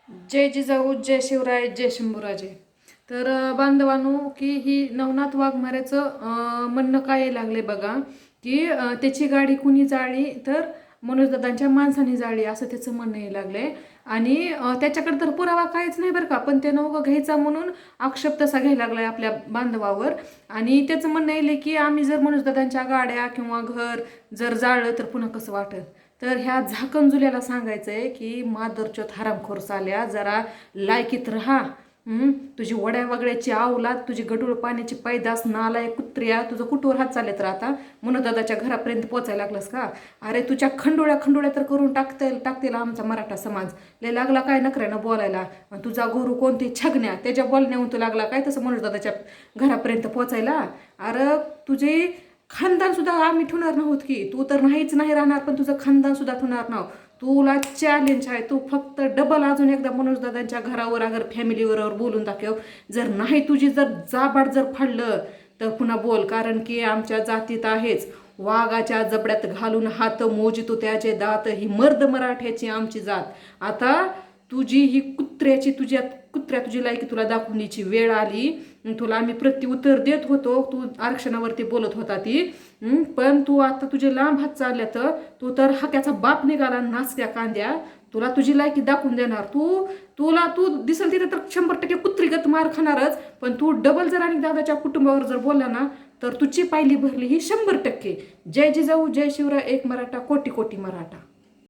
जय जिजाऊ, जय शिवराय, जय शंभूराजे. तर बांधवांनो, की ही नवनाथ वाघमाऱ्याचं म्हणणं काय लागले बघा, की त्याची गाडी कुणी जाळली तर मनोजदादांच्या माणसाने जाळली असं त्याचं म्हणणं हे लागले. आणि त्याच्याकडे तर पुरावा काहीच नाही बरं का, पण ते नवं घ्यायचा म्हणून आक्षेप तसा घ्यायला लागलाय आपल्या बांधवावर. आणि त्याचं म्हणणं येईल की आम्ही जर मनोजदादांच्या गाड्या किंवा घर जर जाळलं तर पुन्हा कसं वाटेल. तर ह्या झाकणजुल्याला सांगायचंय की मादरचोत हरामखोर साल्या, जरा लायकीत राहा. तुझी वड्या वगळ्याची आवलात, तुझी गडूळ पाण्याची पैदास, नालायक कुत्र्या, तुझं कुठवर हात चालत राहता मनोदादाच्या घरापर्यंत पोचायला लागलास का? अरे तुझ्या खंडोळ्या खंडोळ्या तर करून टाकतील आमचा मराठा समाज. लय लागला काय नखऱ्यानं बोलायला. तुझा गुरु कोणती छगण्या, त्याच्या बोलण्याहून तू लागला काय तसं मनोजदादाच्या घरापर्यंत पोचायला? अरे तुझे खानदान सुद्धा आम्ही ठेवणार नव्हत की, तू तर नाहीच नाही राहणार, पण तुझं खानदान सुद्धा ठेवणार नाव. तुला चॅलेंज आहे, तू फक्त डबल अजून एकदा मनोजदादांच्या घरावर अगर फॅमिलीवर बोलून दाखव. जर नाही तुझी जर जाबाड जर फाडलं तर पुन्हा बोल, कारण की आमच्या जातीत आहेच वाघाच्या जबड्यात घालून हात मोजितो त्याचे दात, ही मर्द मराठ्याची आमची जात. आता तुझी ही तुझी लायकी तुला दाखवून द्यायची वेळ आली. तुला आम्ही प्रत्युत्तर देत होतो, तू आरक्षणावरती बोलत होता ती. पण तू आता तुझे लांब हात चालल्या तर तू तर हक्याचा बाप निघाला नाचत्या कांद्या. तुला तुझी लायकी दाखवून देणार. तू दिसल तिथे तर 100% कुत्रीगत मार खाणारच. पण तू डबल जर आणि दादाच्या कुटुंबावर जर बोलला ना तर तुझी पायली भरली ही 100%. जय जिजाऊ, जय शिवराय, एक मराठा, कोटी कोटी मराठा.